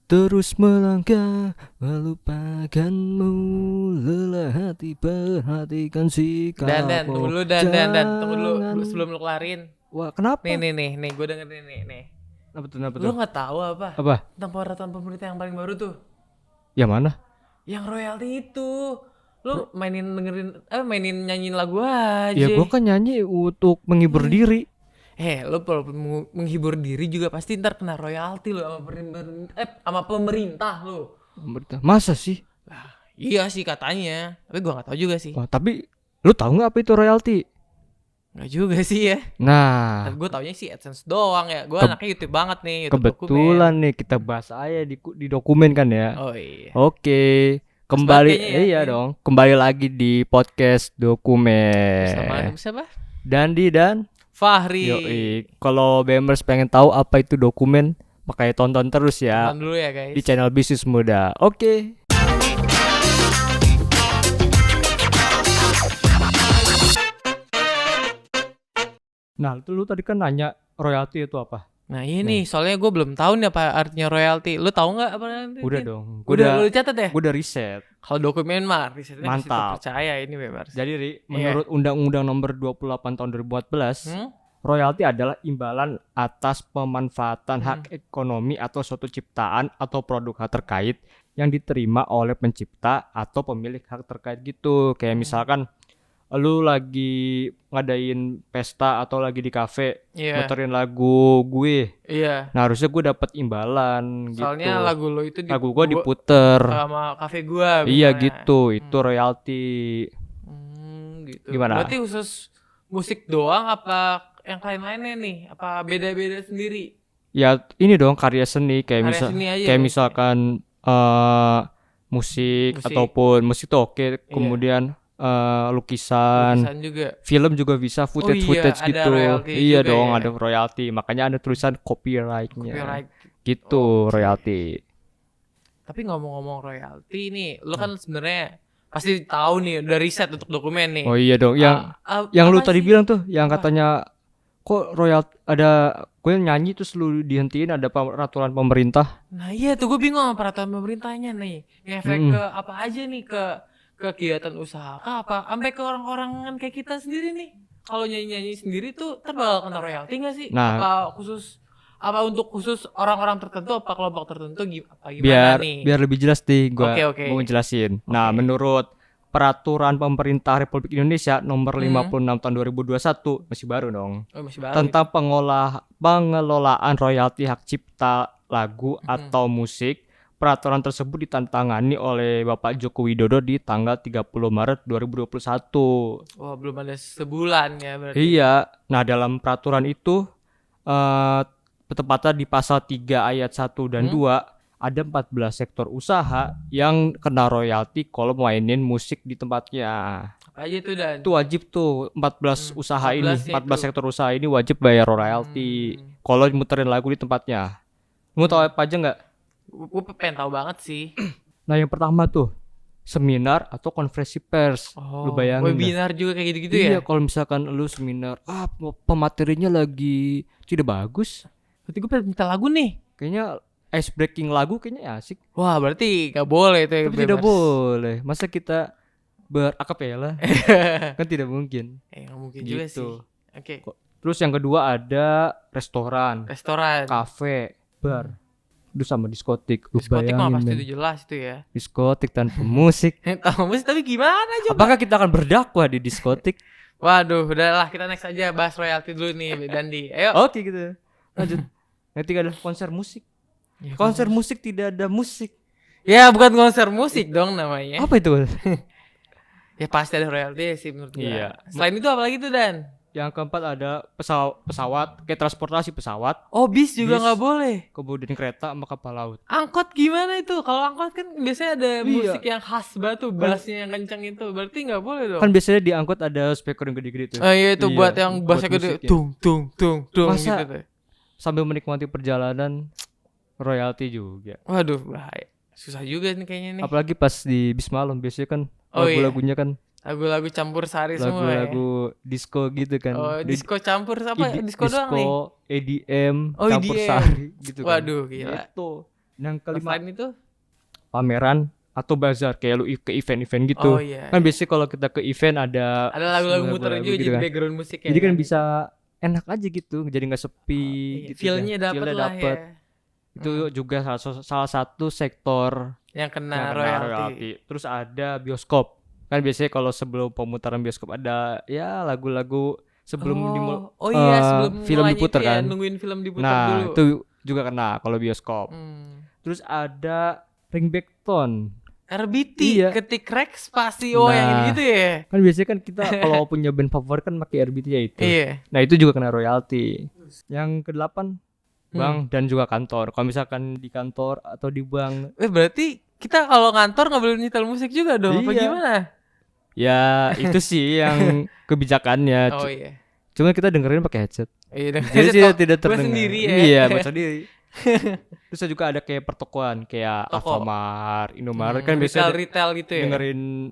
Terus melangkah melupakanmu, lelah hati perhatikan sikapmu. Tunggu dulu tunggu dulu sebelum lu kelarin. Wah, kenapa? Nih, gue dengerin nih. Kenapa Lu tuh? nggak tahu apa? Apa? Tentang peraturan pemerintah yang paling baru tuh. Yang mana? Yang royalti itu. Lu mainin nyanyiin lagu aja. Ya gua kan nyanyi untuk menghibur diri. Lu kalau menghibur diri juga pasti ntar kena royalti lu sama pemerintah lu. Masa sih? Iya sih katanya, tapi gua nggak tahu juga sih. Wah, tapi lu tahu nggak apa itu royalti? Nggak juga sih ya. Nah, Tapi gue taunya sih AdSense doang ya. Gue anaknya YouTube banget nih, YouTube kebetulan dokumen. nih kita bahas aja di dokumen kan ya. Oh iya. Oke, kembali Ya. dong. Kembali lagi di podcast dokumen. Bersama siapa? Dandi dan Fahri. Yoi. Kalau Bemers pengen tahu apa itu dokumen, makanya tonton terus ya. Tonton dulu ya guys. Di channel Bisnis Muda. Oke. Nah, itu lu tadi kan nanya royalti itu apa? Nah ini soalnya gue belum tahu nih apa artinya royalti. Lu tahu nggak apa artinya? Udah dong. Udah lu catat ya? Gue udah riset. Kalau dokumen mah risetnya masih Mantap. terpercaya ini Bebers. Jadi menurut Undang-Undang Nomor 28 Tahun 2014, royalti adalah imbalan atas pemanfaatan hak ekonomi atau suatu ciptaan atau produk hak terkait yang diterima oleh pencipta atau pemilik hak terkait gitu. Kayak misalkan lu lagi ngadain pesta atau lagi di kafe muterin lagu gue. Iya. Nah, harusnya gue dapat imbalan gitu. Soalnya lagu lo itu lagu gue diputer sama kafe gue. Iya gitu, itu royalti. Gitu. Gimana? Berarti khusus musik doang apa yang lain-lainnya nih? Apa beda-beda sendiri? Ya ini dong karya seni kayak misalkan musik ataupun musik tuh oke. Kemudian lukisan juga. Film juga bisa footage gitu. Iya dong ya. Ada royalti. Makanya ada tulisan copyrightnya. Gitu royalti. Tapi ngomong-ngomong royalti nih, lo kan sebenarnya pasti tahu nih udah riset untuk dokumen nih. Oh iya dong. Yang lu tadi bilang tuh, yang katanya kok royalti ada gue nyanyi terus lu dihentiin ada peraturan pemerintah. Nah iya tuh gue bingung sama peraturan pemerintahnya nih. Ngefek ke apa aja nih ke kegiatan usaha apa sampai ke orang-orang kayak kita sendiri nih. Kalau nyanyi-nyanyi sendiri tuh bakal kena royalti nggak sih? Nah, apa untuk khusus orang-orang tertentu apa kelompok tertentu gimana nih? Biar lebih jelas nih gue mau jelasin. Nah, menurut Peraturan Pemerintah Republik Indonesia Nomor 56 Tahun 2021 masih baru dong. Masih baru. Tentang pengelolaan royalti hak cipta lagu atau musik. Peraturan tersebut ditandatangani oleh Bapak Joko Widodo di tanggal 30 Maret 2021. Wah, belum ada sebulan ya berarti. Iya. Nah, dalam peraturan itu tepatnya di pasal 3 ayat 1 dan 2 ada 14 sektor usaha yang kena royalti kalau mainin musik di tempatnya. Apa aja itu dan? Itu wajib tuh 14 usaha 14 ini, 14 sektor usaha ini wajib bayar royalti kalau muterin lagu di tempatnya. Mau tahu apa aja nggak? Gue pengen tahu banget sih. Nah, yang pertama tuh seminar atau konferensi pers. Lu bayangin webinar juga kayak gitu-gitu ya? Iya, kalau misalkan lu seminar, pematerinya lagi tidak bagus. Berarti gue pengen minta lagu nih. Kayaknya ice breaking lagu kayaknya asik. Wah, berarti gak boleh itu ya. Tapi tidak boleh. Masa kita berakapela? Kan tidak mungkin. Gak mungkin gitu juga sih. Oke. Terus yang kedua ada restoran, kafe, bar. Itu sama diskotik. Diskotik mah pasti udah jelas itu ya. Diskotik tanpa musik. Tanpa musik tapi gimana coba? Apakah kita akan berdakwah di diskotik? Waduh, udahlah kita next aja bahas royalti dulu nih Dandi. Ayo. Oke gitu. Lanjut. Yang ketiga adalah konser musik. Ya, konser musik tidak ada musik. Ya bukan konser musik dong namanya. Apa itu? Ya pasti ada royalti sih menurut gue. Iya. Selain itu apa lagi tuh Dan? Yang keempat ada pesawat, kayak transportasi pesawat. Oh, bis juga nggak boleh. Kemudian kereta sama kapal laut. Angkot gimana itu? Kalau angkot kan biasanya ada musik yang khas batu, bassnya yang kencang itu. Berarti nggak boleh dong. Kan biasanya di angkot ada speaker yang gede-gede tuh. Oh iya itu buat yang bassnya gede, tung masa gitu tuh. Sambil menikmati perjalanan royalti juga. Waduh, bahaya. Susah juga nih kayaknya nih. Apalagi pas di bis malam biasanya kan lagu-lagunya kan lagu-lagu campur sari semua ya. Lagu disco gitu kan. Oh, disco campur apa? Disco doang nih. EDM campur sari gitu kan. Waduh, gila. Gitu. Yang kelima, Selain itu, pameran atau bazar, kayak lu ke event-event gitu. oh iya. Kan biasanya kalau kita ke event ada Lagu-lagu muter lagu-lagu juga gitu jadi kan. background musik ya. Jadi kan bisa enak aja gitu, jadi nggak sepi Iya, gitu. feel-nya kan. dapet Feel-nya lah dapet. ya. Itu juga salah satu sektor Yang kena yang kena royalti. royalti. Terus ada bioskop. Kan biasanya kalau sebelum pemutaran bioskop ada ya lagu-lagu sebelum Oh iya, sebelum film mulanya diputar itu ya, kan. nungguin film diputar Nah, dulu. itu juga kena kalau bioskop. Terus ada ringback tone. RBT, Iya. ketik rek spasi yang Nah, gitu ya. Kan biasanya kan kita kalau punya band favorit kan pakai RBT ya itu. Iya. Nah, itu juga kena royalti. Yang kedelapan, bank Hmm. dan juga kantor. Kalau misalkan di kantor atau di bank, Berarti kita kalau ngantor nggak boleh nyetel musik juga dong? Apa Iya. gimana? ya itu sih yang kebijakannya. Oh iya. Cuma kita dengerin pakai headset. Iya, Jadi tidak buat terdengar. sendiri ya. Iya, buat sendiri. Terus juga ada kayak pertokoan kayak Toko. Alfamart, Indomaret kan biasa retail gitu ya. dengerin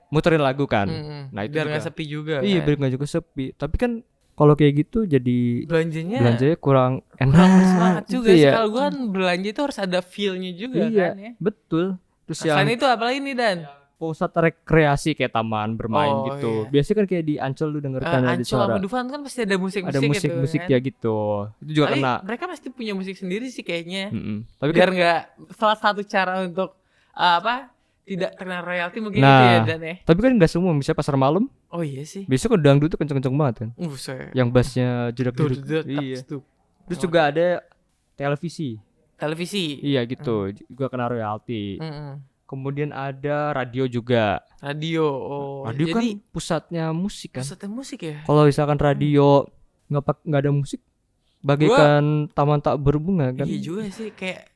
muterin lagu kan. Nah, itu biar juga. nggak sepi juga. Iya, kan? biar nggak juga sepi. Tapi kan kalau kayak gitu jadi belanjanya kurang enak. kurang semangat juga Gitu sih. ya. Kalau gua kan belanja itu harus ada feel-nya juga Iya, kan ya. betul. Terus Nah, yang selain itu apa lagi nih Dan? pusat rekreasi kayak taman bermain Oh, gitu. iya. Biasanya kan kayak di Ancol lu dengerkan ada Ancol suara. sama Dufan kan pasti ada musik-musik Ada musik-musik kan. ya gitu. Itu juga Tapi kena. mereka pasti punya musik sendiri sih kayaknya. Tapi Biar kan nggak salah satu cara untuk tidak kena royalti mungkin Nah, itu ya Dan ya. tapi kan nggak semua, misalnya pasar malam. Oh iya sih. Biasanya kan dangdut tuh kenceng-kenceng banget kan. Saya. Yang bassnya jedak-jeduk. Iya. Terus juga ada televisi. Televisi. Iya gitu, juga kena royalti. Kemudian ada radio juga. Radio. Oh. Radio Jadi kan pusatnya musik kan. pusatnya musik ya. Kalau misalkan radio nggak ada musik, bagaikan taman tak berbunga kan. Iya juga sih, kayak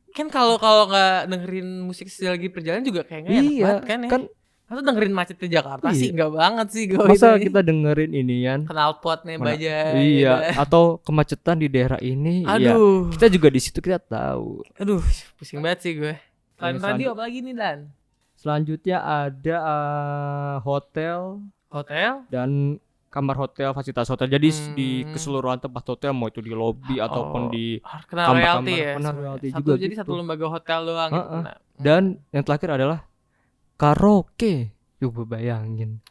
kan kalau nggak dengerin musik lagi perjalanan juga kayak nggak enak Iya, banget kan ya. kan Atau dengerin macet di Jakarta Iya. sih nggak banget sih gue. masa kita dengerin inian. knalpot nih Mana- baja. Iya, atau kemacetan di daerah ini. Iya. Aduh. Kita juga di situ kita tahu. Aduh, pusing banget sih gue. Selain Yang radio apa lagi nih Dan? Selanjutnya ada hotel Hotel? dan kamar hotel, fasilitas hotel. Jadi di Hmm. keseluruhan tempat hotel, mau itu di lobi ataupun di kena kamar-kamar, royalti ya. kena sebenarnya. royalti Satu juga jadi gitu. satu lembaga hotel doang gitu. Heeh. Nah, Dan yang terakhir adalah karaoke. Coba bayangin.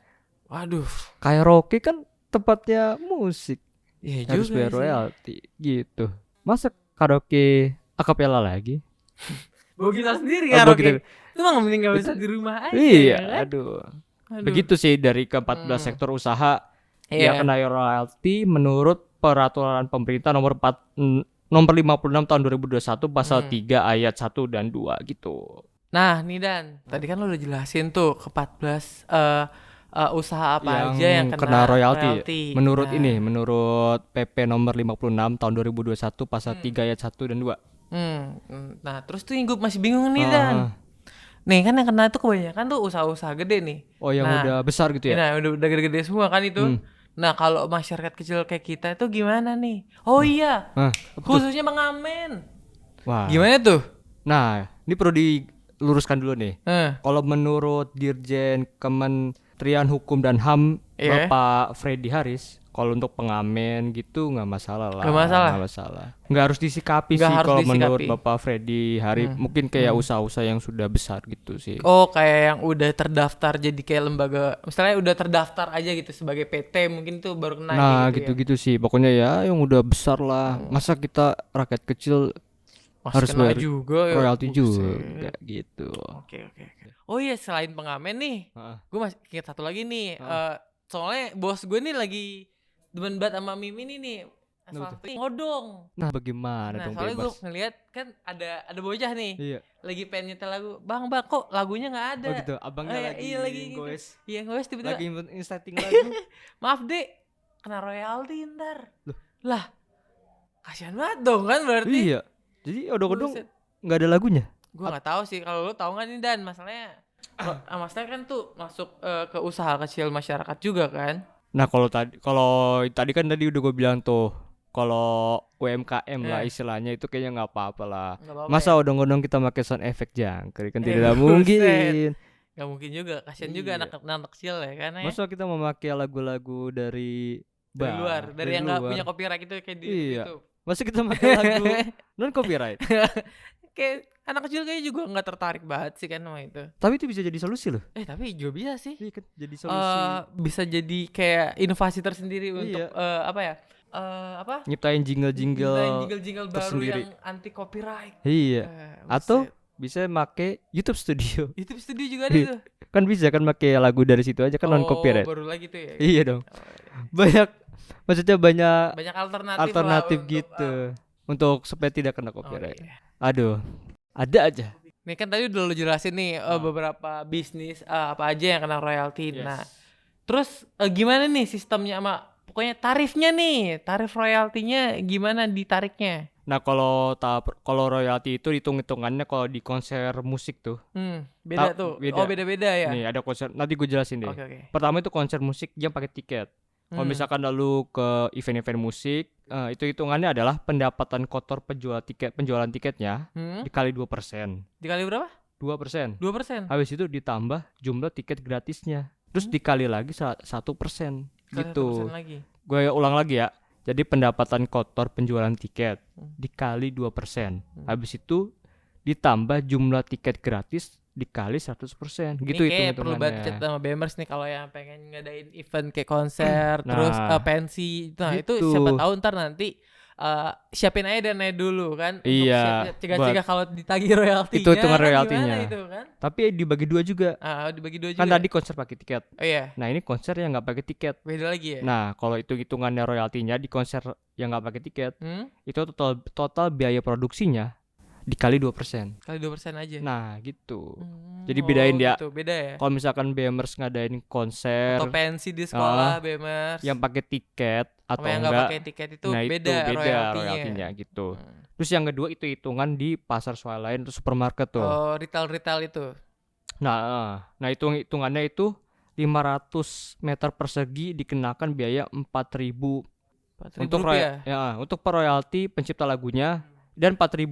waduh. Karaoke kan tempatnya musik, Iya harus juga bayar sih. royalti gitu. Masa karaoke akapela lagi? Bawa gitar sendiri Oh, bawa karaoke. gitar. Itu mah mending gak bisa di rumah aja. Iya, ya kan? aduh. Aduh. Begitu sih dari ke-14 sektor usaha Iya. yang kena royalti menurut peraturan pemerintah nomor 56 tahun 2021 pasal 3 ayat 1 dan 2 gitu. Nah, nih Dan, tadi kan lo udah jelasin tuh ke 14 usaha apa aja yang kena royalti. Menurut Nah, menurut PP nomor 56 tahun 2021 pasal 3 ayat 1 dan 2. Nah, terus tuh yang gue masih bingung nih Ah. Dan. Nih kan yang kena itu kebanyakan tuh usaha-usaha gede nih. Oh, yang Nah, udah besar gitu ya? Nah, udah gede-gede semua kan itu. Nah, kalau masyarakat kecil kayak kita itu gimana nih? Oh iya, Hah, khususnya pengamen. wah. Gimana tuh? Nah, ini perlu diluruskan dulu nih. Eh, Kalau menurut Dirjen Kementerian Hukum dan HAM Iya. Bapak Freddy Haris, kalau untuk pengamen gitu nggak masalah lah. Nggak masalah? Nggak masalah. Nggak harus disikapi Nggak sih harus kalau disikapi. menurut Bapak Freddy Haris. Mungkin kayak usaha-usaha yang sudah besar gitu sih. Oh, kayak yang udah terdaftar jadi kayak lembaga, misalnya udah terdaftar aja gitu sebagai PT, mungkin tuh baru kena Nah, gitu ya. gitu-gitu sih. Pokoknya ya yang udah besar lah. Masa kita rakyat kecil Masih harus kena bayar juga ya. royalti Buset. juga gitu. Oke. Oh iya, selain pengamen nih, Heeh. gue masih ingat satu lagi nih. Soalnya bos gue nih lagi demen banget sama Mimi nih. Salah satu ngodong. Nah, bagaimana Nah, dong soalnya gue bebas? ngeliat kan ada bocah nih. Iya. Lagi pengen nyetel lagu. Bang, kok lagunya nggak ada? Oh gitu. Abangnya lagi iya, lagi gitu. goes. Iya, gue tiba-tiba. Lagi setting lagu. Maaf dek, kena royalti ntar. Loh. Lah, kasihan banget dong kan berarti. Iya. Jadi odong-odong Buset. nggak ada lagunya. Gue nggak tahu sih, kalau lo tahu nggak nih Dan, masalahnya masalahnya kan tuh masuk ke usaha kecil masyarakat juga kan. Nah, kalau tadi kan tadi udah gue bilang tuh, kalau UMKM lah istilahnya itu kayaknya nggak apa-apa lah. Nggak apa-apa Masa ya? odong-odong kita pakai sound effect jangkrik kan tidak Buset. mungkin. Nggak mungkin juga, kasihan juga Iya. anak kecil ya kan ya. Masa kita memakai lagu-lagu dari Dari luar, dari yang nggak luar. punya copyright itu kayak di Iya. YouTube. Masa kita pakai lagu non copyright? kayak anak kecil kayaknya juga nggak tertarik banget sih kan sama itu. Tapi itu bisa jadi solusi loh. Tapi juga bisa sih. Iya kan, jadi solusi. Bisa jadi kayak inovasi tersendiri untuk Nyiptain jingle-jingle baru tersendiri. yang anti copyright. Iya. Atau Buset. bisa make YouTube Studio. YouTube Studio juga ada tuh. Kan bisa kan make lagu dari situ aja kan non copyright. Baru lagi tuh ya. Iya dong. Iya. Banyak, maksudnya banyak Banyak alternatif lah gitu untuk supaya tidak kena copyright. iya. Aduh, ada aja. Nih kan tadi udah lu jelasin nih beberapa bisnis apa aja yang kena royalti. Yes. Nah, terus gimana nih sistemnya sama pokoknya tarifnya nih, tarif royaltinya gimana ditariknya? Nah, kalau royalti itu hitung-hitungannya kalau di konser musik tuh. Beda tuh. Beda. Oh, beda-beda ya. Nih, ada konser. Nanti gue jelasin deh. Oke. Pertama itu konser musik yang pakai tiket. Kalau misalkan lu ke event-event musik, itu hitungannya adalah pendapatan kotor penjualan tiketnya dikali 2%. Dikali berapa? 2%. 2%. Habis itu ditambah jumlah tiket gratisnya. Terus dikali lagi 1%. Gitu. 1% lagi. Gue ulang lagi ya. Jadi pendapatan kotor penjualan tiket dikali 2%. Habis itu ditambah jumlah tiket gratis dikali 100%. Gitu ini kayak perlu banget hitungannya. chat sama BMers nih kalau yang pengen ngadain event kayak konser terus pensi. Nah, itu gitu. siapa tahu ntar nanti siapin aja dana dulu kan. Iya, Untuk cegah-cegah kalau ditagih royaltinya. Itu hitungan kan royaltinya. gimana itu kan? Tapi dibagi dua juga. Dibagi dua juga. Kan tadi konser pakai tiket. Oh iya. Nah, ini konser yang nggak pakai tiket. Beda lagi ya. Nah, kalau itu hitungannya royaltinya di konser yang nggak pakai tiket, itu total biaya produksinya dikali 2%. Kali 2% aja. Nah, gitu. Jadi bedain dia. Gitu, beda ya. Kalau misalkan BMers ngadain konser Atau pensi di sekolah BMers. yang pakai tiket atau yang enggak, pakai tiket itu nah beda royaltinya gitu. Terus yang kedua itu hitungan di pasar swalayan atau supermarket tuh. Oh, retail itu. Nah hitungannya itu 500 meter persegi dikenakan biaya 4.000 untuk untuk per royalti pencipta lagunya dan 4.000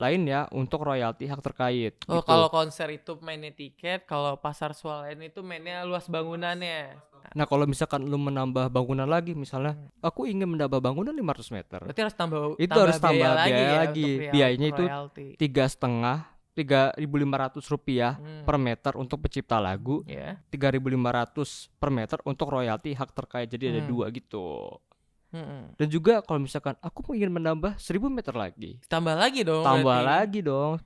lainnya untuk royalti hak terkait. Oh, gitu. kalau konser itu mainnya tiket, kalau pasar swalayan itu mainnya luas bangunannya. Nah, kalau misalkan lu menambah bangunan lagi, misalnya aku ingin menambah bangunan 500 meter. Berarti harus tambah biaya ya lagi. Biayanya itu 3.500 rupiah per meter untuk pencipta lagu, 3.500 per meter untuk royalti hak terkait. Jadi ada dua gitu. Dan juga kalau misalkan aku ingin menambah 1.000 meter lagi, tambah lagi dong.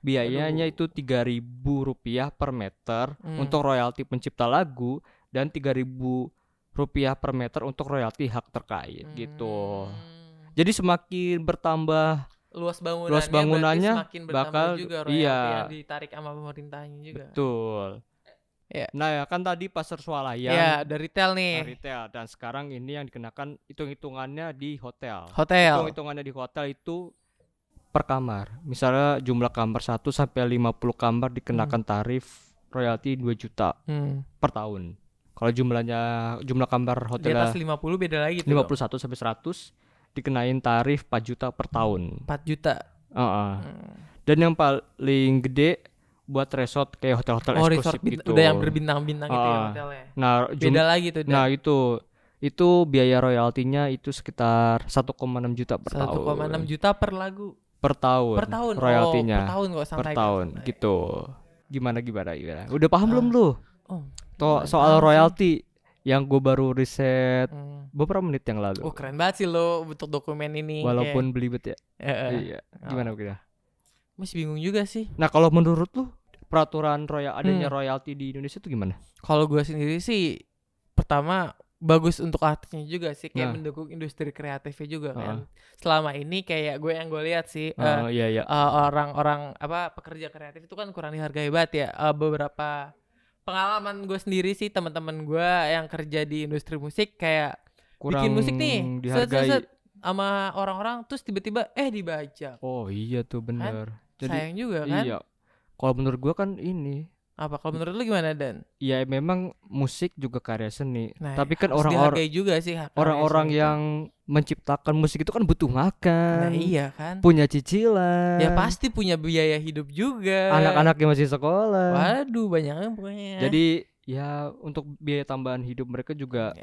Biayanya itu 3.000 rupiah per meter untuk royalti pencipta lagu dan 3.000 rupiah per meter untuk royalti hak terkait gitu. Jadi semakin bertambah luas bangunannya semakin bakal juga royalti yang ditarik sama pemerintahnya juga. Betul. Ya. Nah, ya kan tadi pasar swalayan. Ya, udah retail nih. Retail, dan sekarang ini yang dikenakan hitungannya di hotel. Hitungannya di hotel itu per kamar. Misalnya jumlah kamar 1 sampai 50 kamar dikenakan tarif royalti 2 juta per tahun. Kalau jumlah kamar hotel di atas 50 beda lagi tuh. 51 sampai 100 dikenain tarif 4 juta per tahun. 4 juta. Dan yang paling gede buat resort kayak hotel-hotel eksklusif gitu. Udah yang berbintang-bintang gitu ya hotelnya. Nah, beda lagi tuh. Nah, itu biaya royaltinya itu sekitar 1,6 juta per tahun. 1,6 juta per lagu. Per tahun. Royaltinya. Per tahun kok santai. Per tahun gitu. Gimana? Udah paham belum lu? Soal royalti yang gue baru riset beberapa menit yang lalu. Keren banget sih lo bentuk dokumen ini. Walaupun belibet ya. Iya. Gimana? Masih bingung juga sih. Nah, kalau menurut lu peraturan adanya royalti di Indonesia itu gimana? Kalau gue sendiri sih pertama bagus untuk artisnya juga sih, kayak mendukung industri kreatifnya juga kan. Selama ini kayak yang gue lihat sih orang-orang pekerja kreatif itu kan kurang dihargai banget ya. Beberapa pengalaman gue sendiri sih, teman-teman gue yang kerja di industri musik kayak kurang bikin musik nih dihargai sama orang-orang, terus tiba-tiba dibajak. Oh iya tuh bener. Kan? Jadi, sayang juga kan. Iya. Kalau menurut gue kan ini. Apa kalau menurut lu gimana, Dan? Ya memang musik juga karya seni. Nah, tapi kan orang-orang juga sih orang-orang yang menciptakan musik itu kan butuh makan. Nah, iya kan. Punya cicilan. Ya pasti punya biaya hidup juga. Anak-anaknya masih sekolah. Waduh, banyak pokoknya. Jadi ya untuk biaya tambahan hidup mereka juga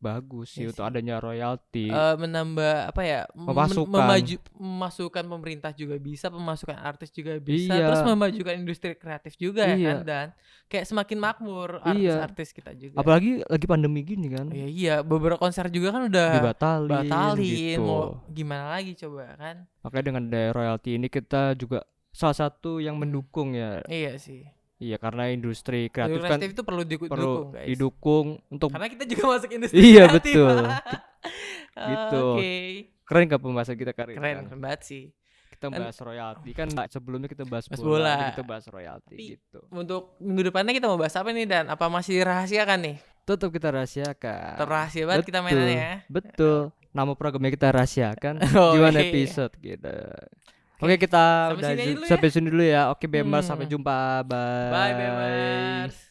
bagus sih Iya untuk sih. adanya royalti. Menambah apa ya? Pemasukan. Memasukkan pemerintah juga bisa, pemasukan artis juga bisa, Iya. terus memajukan industri kreatif juga ya kan, Iya. dan kayak semakin makmur Iya. artis-artis kita juga. Apalagi lagi pandemi gini kan. Iya, iya, beberapa konser juga kan udah Dibatalin gitu. mau gimana lagi coba kan? Makanya dengan adanya royalti ini kita juga salah satu yang mendukung ya. Iya sih. Iya, karena industri kreatif Industri kan kreatif itu perlu perlu didukung guys. didukung untuk Karena kita juga masuk industri Iya, kreatif. betul. Gitu. Oke. Keren gak pembahasan kita kali ini? Keren, Kang? keren banget sih. Kita bahas royalti kan sebelumnya kita bahas Bahas bola, bola. ini kita bahas royalti Tapi gitu. untuk minggu depannya kita mau bahas apa nih, dan apa masih dirahasiakan nih? Tetap kita rahasiakan. Terrahasia banget kita Betul, mainannya ya. Betul. Nama programnya kita rahasiakan. Oh, Gimana iya. episode gitu. Oke, kita Sampai udah sini aja dulu ya. sampai sini dulu ya. Oke, Bemers, Hmm. sampai jumpa. Bye. Bye Bemers.